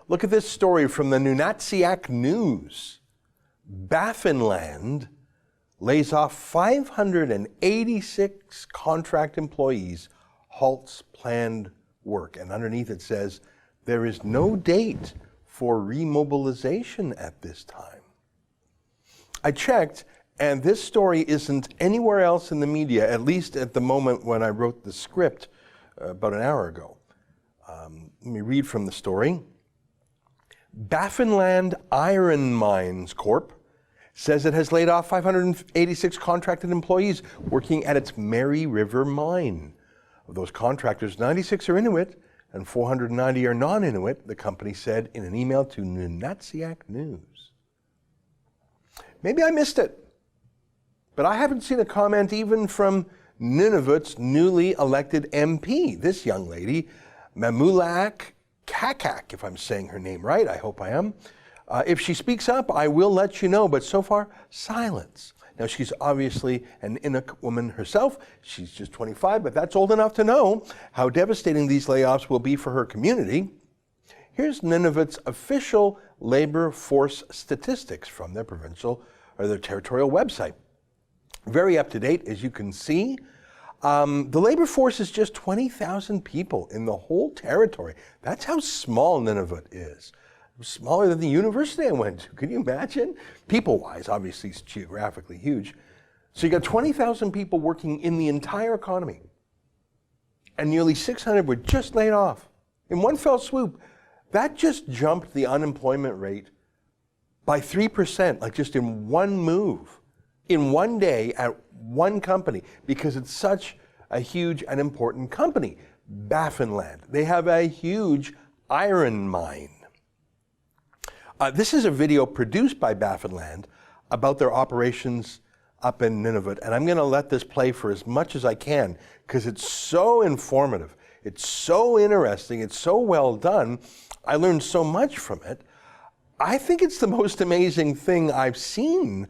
Look at this story from the Mumilaaq News. Baffinland lays off 586 contract employees, halts planned work. And underneath it says, there is no date for remobilization at this time. I checked, and this story isn't anywhere else in the media, at least at the moment when I wrote the script about an hour ago. Let me read from the story. Baffinland Iron Mines Corp. says it has laid off 586 contracted employees working at its Mary River mine. Of those contractors, 96 are Inuit and 490 are non-Inuit, the company said in an email to Mumilaaq News. Maybe I missed it, but I haven't seen a comment even from Nunavut's newly elected MP, this young lady, Mumilaaq, Qaqqaq, if I'm saying her name right, I hope I am. If she speaks up, I will let you know, but so far, silence. Now, she's obviously an Inuk woman herself. She's just 25, but that's old enough to know how devastating these layoffs will be for her community. Here's Nunavut's official labor force statistics from their provincial or their territorial website. Very up to date, as you can see. The labor force is just 20,000 people in the whole territory. That's how small Nunavut is. Smaller than the university I went to. Can you imagine? People-wise, obviously it's geographically huge. So you got 20,000 people working in the entire economy. And nearly 600 were just laid off. In one fell swoop. That just jumped the unemployment rate by 3%, like just in one move. In one day at one company, because it's such a huge and important company. Baffinland. They have a huge iron mine. This is a video produced by Baffinland about their operations up in Nunavut, and I'm going to let this play for as much as I can because it's so informative, it's so interesting, it's so well done. I learned so much from it. I think it's the most amazing thing I've seen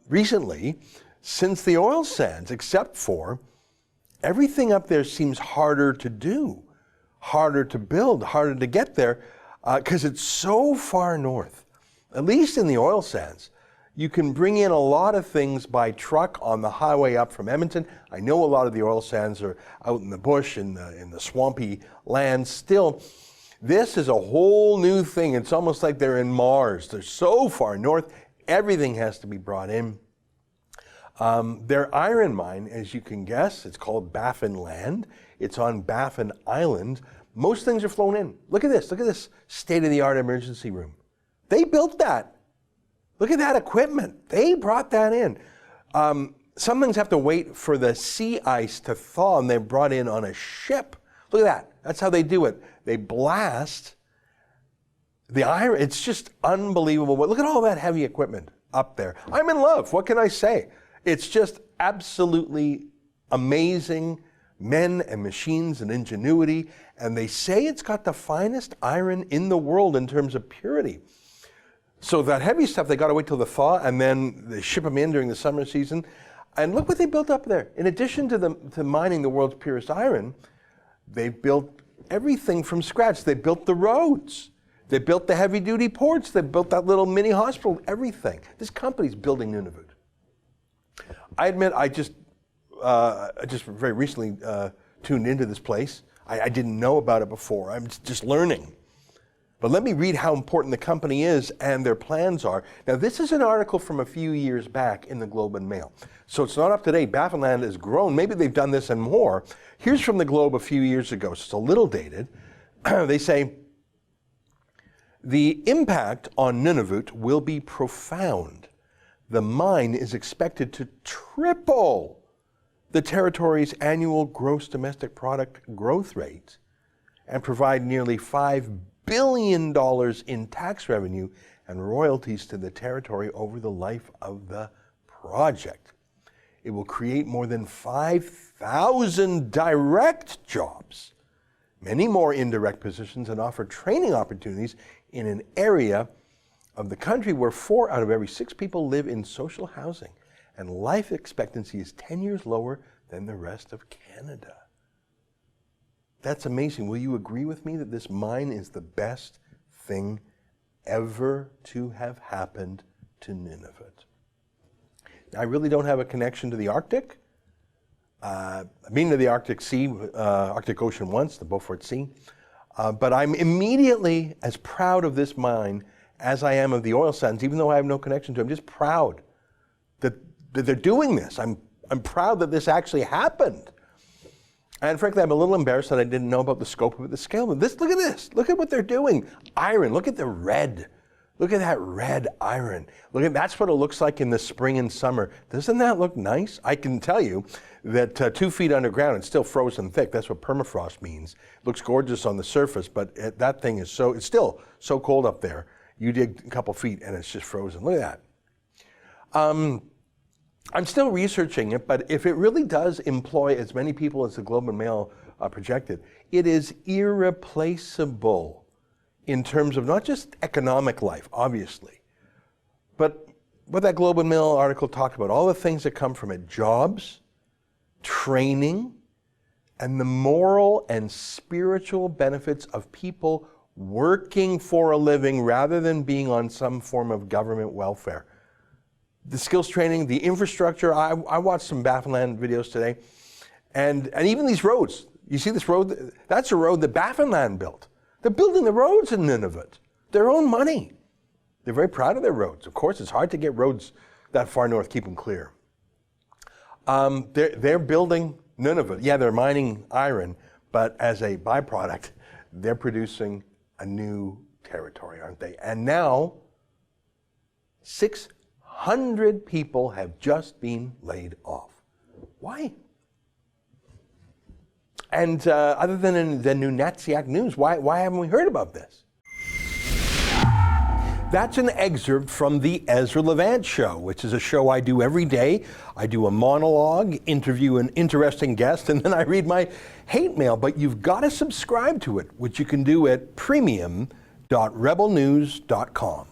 recently since the oil sands, except for everything up there seems harder to do, harder to build, harder to get there. Because it's so far north, at least in the oil sands. You can bring in a lot of things by truck on the highway up from Edmonton. I know a lot of the oil sands are out in the bush, in the swampy land. Still, this is a whole new thing. It's almost like they're in Mars. They're so far north, everything has to be brought in. Their iron mine, as you can guess, it's called Baffinland. It's on Baffin Island. Most things are flown in. Look at this state-of-the-art emergency room. They built that. Look at that equipment. They brought that in. Some things have to wait for the sea ice to thaw, and they're brought in on a ship. Look at that. That's how they do it. They blast the iron. It's just unbelievable. Look at all that heavy equipment up there. I'm in love. What can I say? It's just absolutely amazing. Men and machines and ingenuity, and they say it's got the finest iron in the world in terms of purity. So that heavy stuff, they got to wait till the thaw, and then they ship them in during the summer season. And look what they built up there. In addition to mining the world's purest iron, they built everything from scratch. They built the roads. They built the heavy-duty ports. They built that little mini hospital, everything. This company's building Nunavut. I admit, I just very recently tuned into this place. I didn't know about it before. I'm just learning. But let me read how important the company is and their plans are. Now, this is an article from a few years back in the Globe and Mail. So it's not up to date. Baffinland has grown. Maybe they've done this and more. Here's from the Globe a few years ago, so it's a little dated. They say, the impact on Nunavut will be profound. The mine is expected to triple the territory's annual gross domestic product growth rate and provide nearly $5 billion in tax revenue and royalties to the territory over the life of the project. It will create more than 5,000 direct jobs, many more indirect positions, and offer training opportunities in an area of the country where 4 out of every 6 people live in social housing, and life expectancy is 10 years lower than the rest of Canada. That's amazing. Will you agree with me that this mine is the best thing ever to have happened to Nunavut. Now, I really don't have a connection to the Arctic. I've been to the Arctic Ocean once, the Beaufort Sea, but I'm immediately as proud of this mine as I am of the oil sands, even though I have no connection to it. I'm just proud that they're doing this. I'm proud that this actually happened. And frankly, I'm a little embarrassed that I didn't know about the scope of it, the scale of it. Look at this. Look at what they're doing. Iron. Look at the red. Look at that red iron. That's what it looks like in the spring and summer. Doesn't that look nice? I can tell you that 2 feet underground, it's still frozen thick. That's what permafrost means. It looks gorgeous on the surface, but that thing is it's still so cold up there. You dig a couple feet and it's just frozen. Look at that. I'm still researching it, but if it really does employ as many people as the Globe and Mail projected, it is irreplaceable in terms of not just economic life, obviously, but what that Globe and Mail article talked about, all the things that come from it: jobs, training, and the moral and spiritual benefits of people working for a living rather than being on some form of government welfare. The skills training, the infrastructure. I watched some Baffinland videos today, and even these roads. You see this road? That's a road that Baffinland built. They're building the roads in Nunavut. Their own money. They're very proud of their roads. Of course, it's hard to get roads that far north, keep them clear. They're building Nunavut. Yeah, they're mining iron, but as a byproduct, they're producing a new territory, aren't they? And now, 600 people have just been laid off. Why? And other than in the Nunatsiaq News, why haven't we heard about this? That's an excerpt from the Ezra Levant Show, which is a show I do every day. I do a monologue, interview an interesting guest, and then I read my hate mail. But you've got to subscribe to it, which you can do at premium.rebelnews.com.